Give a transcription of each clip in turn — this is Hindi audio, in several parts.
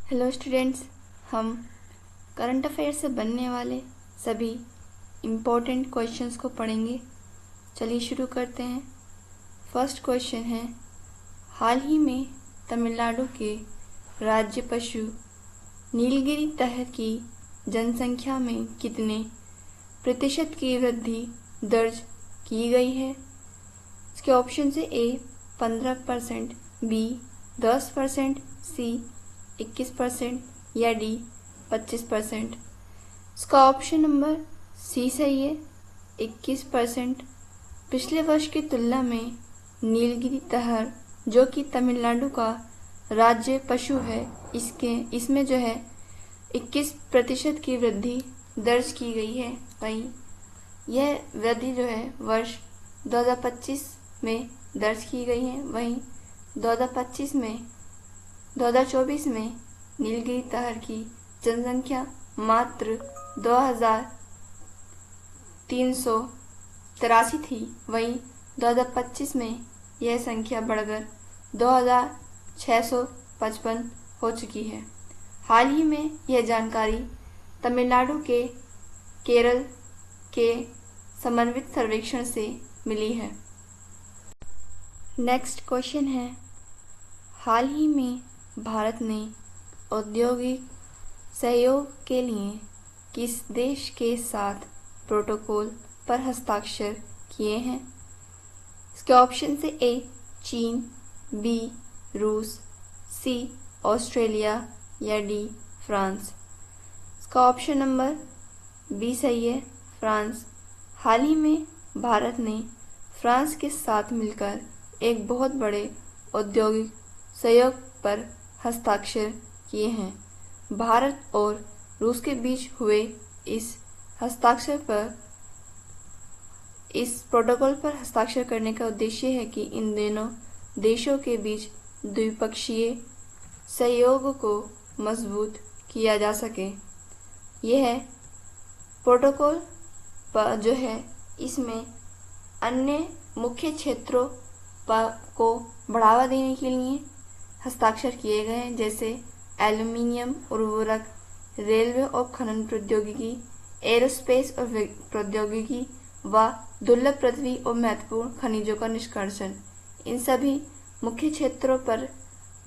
हेलो स्टूडेंट्स, हम करंट अफेयर से बनने वाले सभी इम्पोर्टेंट क्वेश्चंस को पढ़ेंगे। चलिए शुरू करते हैं। फर्स्ट क्वेश्चन है, हाल ही में तमिलनाडु के राज्य पशु नीलगिरी तहर की जनसंख्या में कितने प्रतिशत की वृद्धि दर्ज की गई है? इसके ऑप्शन है ए 15%, बी 10%, सी 21% या डी 25%। इसका ऑप्शन नंबर सी सही है, 21%। पिछले वर्ष की तुलना में नीलगिरी तहर, जो कि तमिलनाडु का राज्य पशु है, इसमें जो है 21% की वृद्धि दर्ज की गई है। वहीं यह वृद्धि जो है वर्ष 2025 में दर्ज की गई है। वहीं 2024 में नीलगिरी तहर की जनसंख्या मात्र 2383 थी। वहीं 2025 में यह संख्या बढ़कर 2655 हो चुकी है। हाल ही में यह जानकारी तमिलनाडु के केरल के समन्वित सर्वेक्षण से मिली है। नेक्स्ट क्वेश्चन है, हाल ही में भारत ने औद्योगिक सहयोग के लिए किस देश के साथ प्रोटोकॉल पर हस्ताक्षर किए हैं? इसके ऑप्शन से ए चीन, बी रूस, सी ऑस्ट्रेलिया या डी फ्रांस। इसका ऑप्शन नंबर बी सही है, फ्रांस। हाल ही में भारत ने फ्रांस के साथ मिलकर एक बहुत बड़े औद्योगिक सहयोग पर हस्ताक्षर किए हैं। भारत और रूस के बीच हुए इस प्रोटोकॉल पर हस्ताक्षर करने का उद्देश्य है कि इन दोनों देशों के बीच द्विपक्षीय सहयोग को मजबूत किया जा सके। यह प्रोटोकॉल पर जो है, इसमें अन्य मुख्य क्षेत्रों को बढ़ावा देने के लिए हस्ताक्षर किए गए हैं, जैसे एल्यूमीनियम उर्वरक, रेलवे और खनन प्रौद्योगिकी, एरोस्पेस और प्रौद्योगिकी व दुर्लभ पृथ्वी और महत्वपूर्ण खनिजों का निष्कर्षण। इन सभी मुख्य क्षेत्रों पर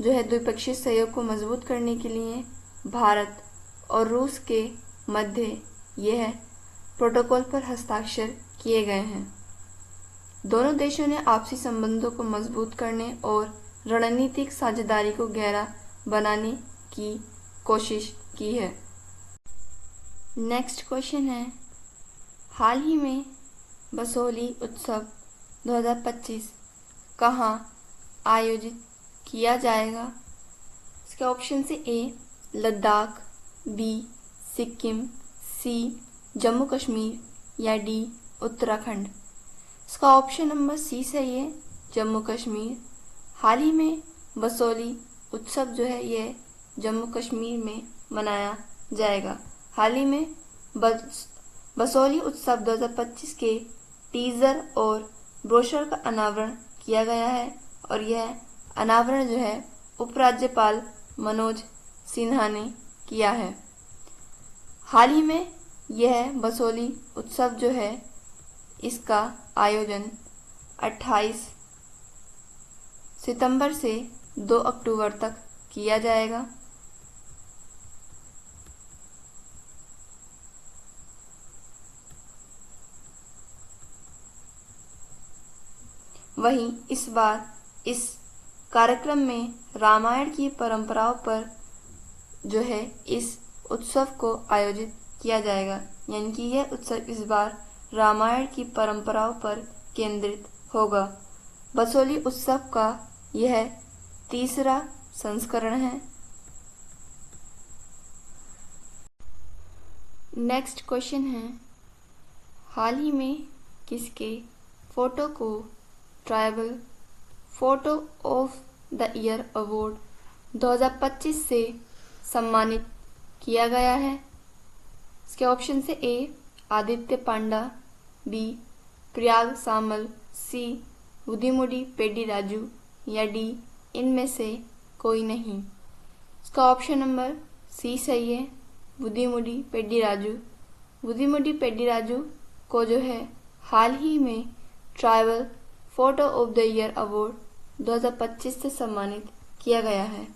जो है द्विपक्षीय सहयोग को मजबूत करने के लिए भारत और रूस के मध्य यह प्रोटोकॉल पर हस्ताक्षर किए गए हैं। दोनों देशों ने आपसी संबंधों को मजबूत करने और रणनीतिक साझेदारी को गहरा बनाने की कोशिश की है। नेक्स्ट क्वेश्चन है, हाल ही में बसोहली उत्सव 2025 कहाँ आयोजित किया जाएगा? इसके ऑप्शन से ए लद्दाख, बी सिक्किम, सी जम्मू कश्मीर या डी उत्तराखंड। इसका ऑप्शन नंबर सी सही है, जम्मू कश्मीर। हाल ही में बसोहली उत्सव जो है यह जम्मू कश्मीर में मनाया जाएगा। हाल ही में बसोहली उत्सव 2025 के टीजर और ब्रोशर का अनावरण किया गया है और यह अनावरण जो है उपराज्यपाल मनोज सिन्हा ने किया है। हाल ही में यह बसोहली उत्सव जो है, इसका आयोजन 28 सितंबर से 2 अक्टूबर तक किया जाएगा। वहीं इस बार इस कार्यक्रम में रामायण की परंपराओं पर जो है इस उत्सव को आयोजित किया जाएगा, यानी कि यह उत्सव इस बार रामायण की परंपराओं पर केंद्रित होगा। बसोहली उत्सव का यह तीसरा संस्करण है। नेक्स्ट क्वेश्चन है, हाल ही में किसके फोटो को tribal photo of the year award 2025 से सम्मानित किया गया है? इसके ऑप्शन से ए आदित्य पांडा, बी प्रयाग सामल, सी उदिमुडी पेडी राजू या डी इनमें से कोई नहीं। इसका ऑप्शन नंबर सी सही है, बुद्धिमुडी पेड्डीराजू। बुद्धिमुडी पेड्डीराजू को जो है हाल ही में tribal photo of the year award 2025 से सम्मानित किया गया है।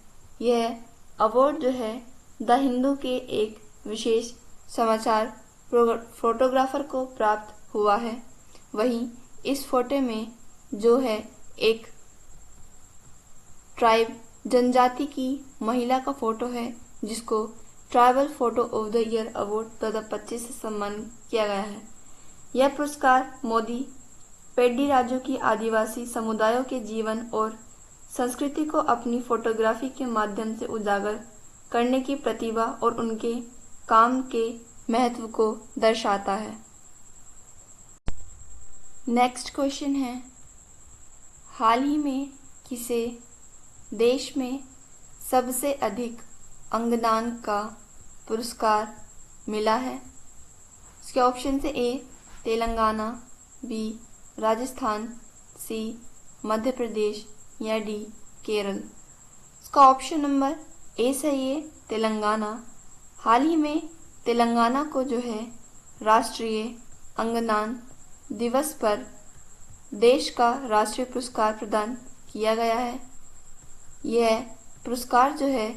यह अवार्ड जो है द हिंदू के एक विशेष समाचार फोटोग्राफर को प्राप्त हुआ है। वहीं इस फोटो में जो है एक ट्राइब जनजाति की महिला का फोटो है, जिसको tribal photo of the year award 2025 से सम्मानित किया गया है। यह पुरस्कार मोदी पेड्डीराजू की आदिवासी समुदायों के जीवन और संस्कृति को अपनी फोटोग्राफी के माध्यम से उजागर करने की प्रतिभा और उनके काम के महत्व को दर्शाता है। नेक्स्ट क्वेश्चन है, हाल ही में किसे देश में सबसे अधिक अंगदान का पुरस्कार मिला है? इसके ऑप्शन से ए तेलंगाना, बी राजस्थान, सी मध्य प्रदेश या डी केरल। इसका ऑप्शन नंबर ए सही है, तेलंगाना। हाल ही में तेलंगाना को जो है राष्ट्रीय अंगदान दिवस पर देश का राष्ट्रीय पुरस्कार प्रदान किया गया है। यह पुरस्कार जो है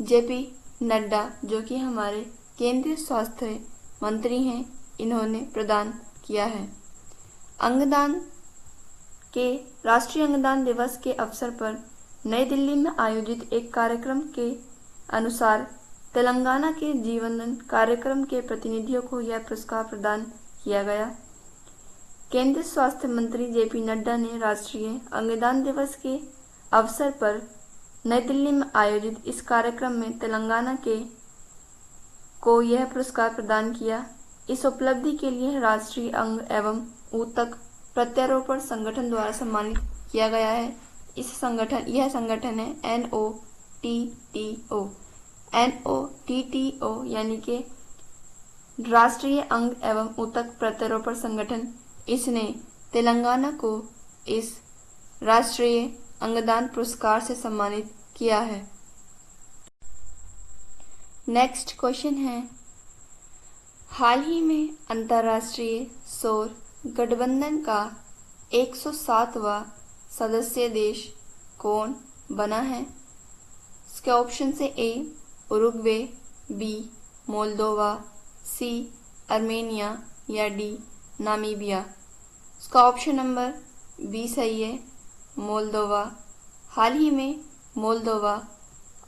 जेपी नड्डा, जो कि हमारे केंद्रीय स्वास्थ्य मंत्री हैं, इन्होंने प्रदान किया है। अंगदान के राष्ट्रीय अंगदान दिवस के अवसर पर नई दिल्ली में आयोजित एक कार्यक्रम के अनुसार तेलंगाना के जीवनदान कार्यक्रम के प्रतिनिधियों को यह पुरस्कार प्रदान किया गया। केंद्रीय स्वास्थ्य मंत्री जेपी नड्डा ने राष्ट्रीय अंगदान दिवस के अवसर पर नई दिल्ली में आयोजित इस कार्यक्रम में तेलंगाना को यह पुरस्कार प्रदान किया। इस उपलब्धि के लिए राष्ट्रीय अंग एवं ऊतक प्रत्यारोपण संगठन द्वारा सम्मानित किया गया है। यह संगठन है NOTTO यानी कि राष्ट्रीय अंग एवं ऊतक प्रत्यारोपण संगठन। इसने तेलंगाना को इस राष्ट्रीय अंगदान पुरस्कार से सम्मानित किया है। नेक्स्ट क्वेश्चन है, हाल ही में अंतर्राष्ट्रीय सौर गठबंधन का 107वां सदस्य देश कौन बना है? इसके ऑप्शन से ए उरुग्वे, बी मोल्दोवा, सी आर्मेनिया या डी नामीबिया। इसका ऑप्शन नंबर बी सही है, मोल्दोवा। हाल ही में मोल्दोवा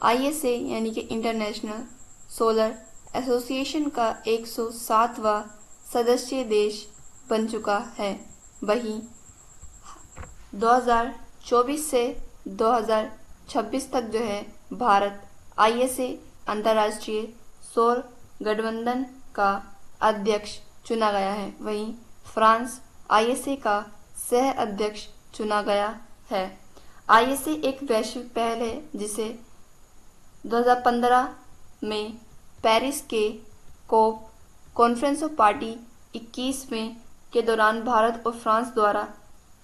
ISA यानी कि इंटरनेशनल सोलर एसोसिएशन का 107वां सदस्य देश बन चुका है। वहीं 2024 से 2026 तक जो है भारत ISA अंतर्राष्ट्रीय सौर गठबंधन का अध्यक्ष चुना गया है। वहीं फ्रांस ISA का सह अध्यक्ष चुना गया है। ISA एक वैश्विक पहल है जिसे 2015 में पेरिस के COP कॉन्फ्रेंस ऑफ पार्टी 21 में के दौरान भारत और फ्रांस द्वारा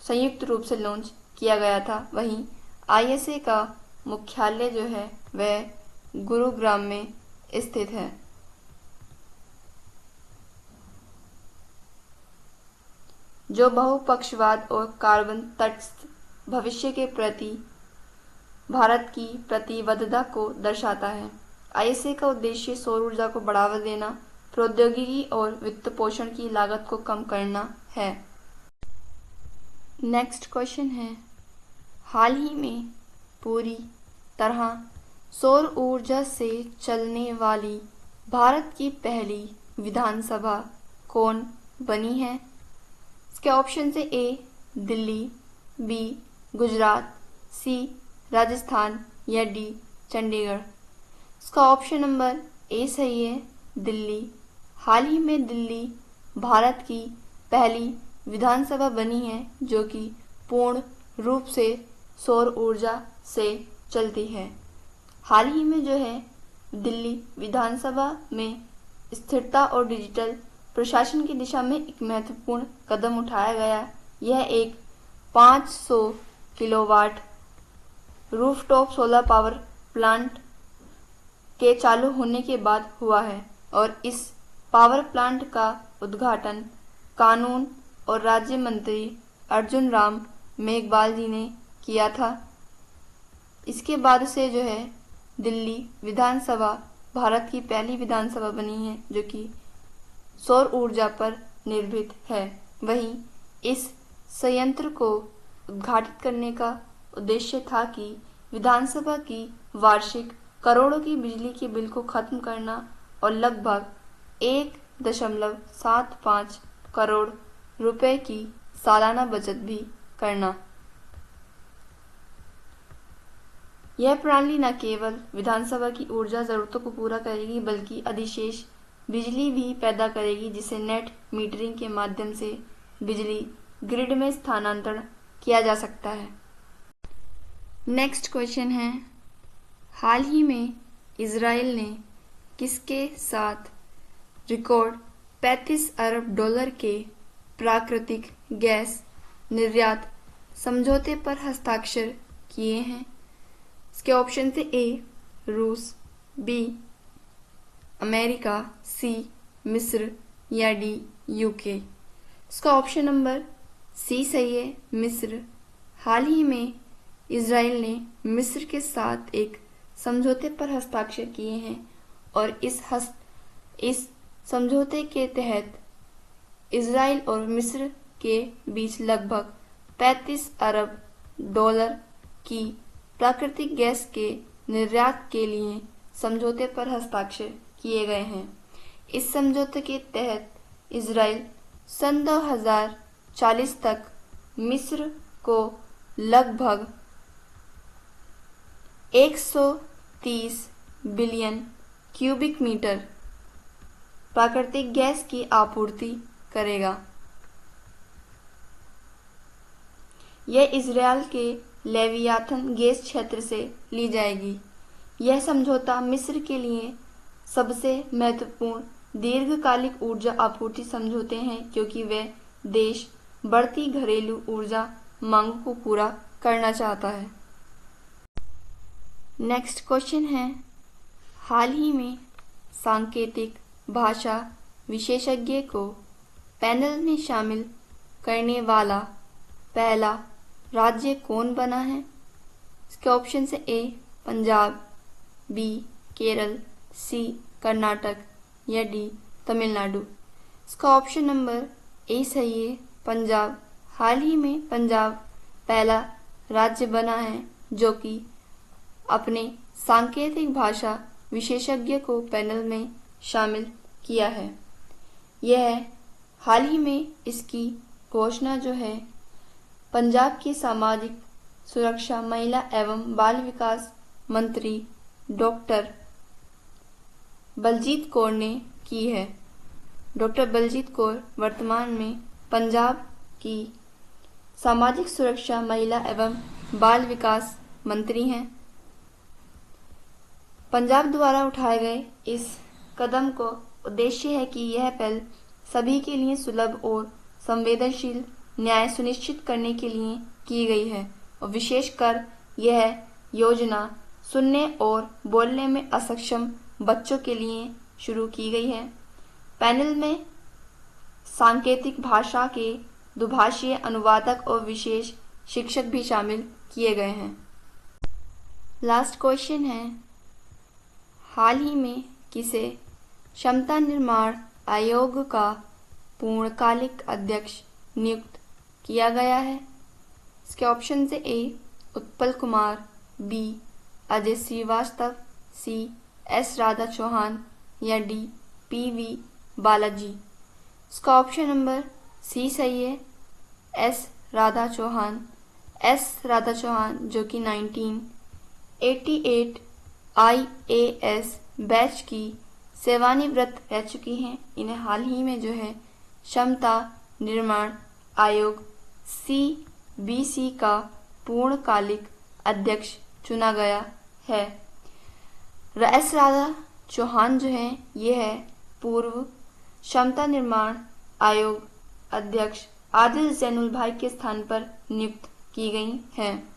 संयुक्त रूप से लॉन्च किया गया था। वहीं ISA का मुख्यालय जो है वह गुरुग्राम में स्थित है। जो बहुपक्षवाद और कार्बन तटस्थ भविष्य के प्रति भारत की प्रतिबद्धता को दर्शाता है। ISA का उद्देश्य सौर ऊर्जा को बढ़ावा देना, प्रौद्योगिकी और वित्त पोषण की लागत को कम करना है। नेक्स्ट क्वेश्चन है, हाल ही में पूरी तरह सौर ऊर्जा से चलने वाली भारत की पहली विधानसभा कौन बनी है? इसके ऑप्शन से ए दिल्ली, बी गुजरात, सी राजस्थान या डी चंडीगढ़। इसका ऑप्शन नंबर ए सही है, दिल्ली। हाल ही में दिल्ली भारत की पहली विधानसभा बनी है जो कि पूर्ण रूप से सौर ऊर्जा से चलती है। हाल ही में जो है दिल्ली विधानसभा में स्थिरता और डिजिटल प्रशासन की दिशा में एक महत्वपूर्ण कदम उठाया गया। यह एक 500 kilowatt rooftop solar power plant के चालू होने के बाद हुआ है और इस पावर प्लांट का उद्घाटन कानून और राज्य मंत्री अर्जुन राम मेघवाल जी ने किया था। इसके बाद से जो है दिल्ली विधानसभा भारत की पहली विधानसभा बनी है जो कि सौर ऊर्जा पर निर्भर है। वहीं इस संयंत्र को उद्घाटित करने का उद्देश्य था कि विधानसभा की वार्षिक करोड़ों की बिजली के बिल को खत्म करना और लगभग 1.75 करोड़ रुपए की सालाना बचत भी करना। यह प्रणाली न केवल विधानसभा की ऊर्जा जरूरतों को पूरा करेगी बल्कि अधिशेष बिजली भी पैदा करेगी जिसे नेट मीटरिंग के माध्यम से बिजली ग्रिड में स्थानांतरण किया जा सकता है। नेक्स्ट क्वेश्चन है, हाल ही में इजराइल ने किसके साथ रिकॉर्ड 35 अरब डॉलर के प्राकृतिक गैस निर्यात समझौते पर हस्ताक्षर किए हैं? इसके ऑप्शन थे ए रूस, बी अमेरिका, सी मिस्र या डी यूके। इसका ऑप्शन नंबर सी सही है, मिस्र। हाल ही में इजराइल ने मिस्र के साथ एक समझौते पर हस्ताक्षर किए हैं और इस समझौते के तहत इजराइल और मिस्र के बीच लगभग 35 अरब डॉलर की प्राकृतिक गैस के निर्यात के लिए समझौते पर हस्ताक्षर किए गए हैं। इस समझौते के तहत इजराइल सन 2040 तक मिस्र को लगभग 130 बिलियन क्यूबिक मीटर प्राकृतिक गैस की आपूर्ति करेगा। यह इजराइल के लेवियाथन गैस क्षेत्र से ली जाएगी। यह समझौता मिस्र के लिए सबसे महत्वपूर्ण दीर्घकालिक ऊर्जा आपूर्ति समझौते हैं क्योंकि वह देश बढ़ती घरेलू ऊर्जा मांग को पूरा करना चाहता है। नेक्स्ट क्वेश्चन है, हाल ही में सांकेतिक भाषा विशेषज्ञ को पैनल में शामिल करने वाला पहला राज्य कौन बना है? इसके ऑप्शन से ए पंजाब, बी केरल, सी कर्नाटक या डी तमिलनाडु। इसका ऑप्शन नंबर ए सही है, पंजाब। हाल ही में पंजाब पहला राज्य बना है जो कि अपने सांकेतिक भाषा विशेषज्ञ को पैनल में शामिल किया है। यह हाल ही में इसकी घोषणा जो है पंजाब की सामाजिक सुरक्षा, महिला एवं बाल विकास मंत्री डॉक्टर बलजीत कौर ने की है। डॉक्टर बलजीत कौर वर्तमान में पंजाब की सामाजिक सुरक्षा, महिला एवं बाल विकास मंत्री हैं। पंजाब द्वारा उठाए गए इस कदम को उद्देश्य है कि यह पहल सभी के लिए सुलभ और संवेदनशील न्याय सुनिश्चित करने के लिए की गई है और विशेषकर यह योजना सुनने और बोलने में असक्षम बच्चों के लिए शुरू की गई है। पैनल में सांकेतिक भाषा के दुभाषीय अनुवादक और विशेष शिक्षक भी शामिल किए गए हैं। लास्ट क्वेश्चन है, हाल ही में किसे क्षमता निर्माण आयोग का पूर्णकालिक अध्यक्ष नियुक्त किया गया है? इसके ऑप्शन से A Utpal Kumar, B Ajay Srivastava, C S Radha Chauhan या डी पी.वी. बालाजी। इसका ऑप्शन नंबर सी सही है, एस राधा चौहान। एस राधा चौहान जो कि 1988 IAS बैच की सेवानिवृत्त रह चुकी हैं। इन्हें हाल ही में जो है क्षमता निर्माण आयोग CBC का पूर्णकालिक अध्यक्ष चुना गया है। एस राधा चौहान जो है ये है पूर्व क्षमता निर्माण आयोग अध्यक्ष आदिल जैनुल भाई के स्थान पर नियुक्त की गई हैं।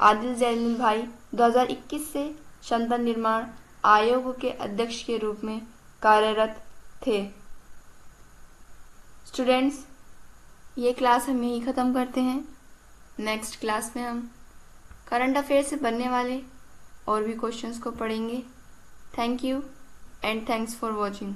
आदिल जैनुल भाई 2021 से क्षमता निर्माण आयोग के अध्यक्ष के रूप में कार्यरत थे। स्टूडेंट्स, ये क्लास हम यहीं ख़त्म करते हैं। नेक्स्ट क्लास में हम करंट अफेयर से बनने वाले और भी क्वेश्चंस को पढ़ेंगे। Thank you and thanks for watching.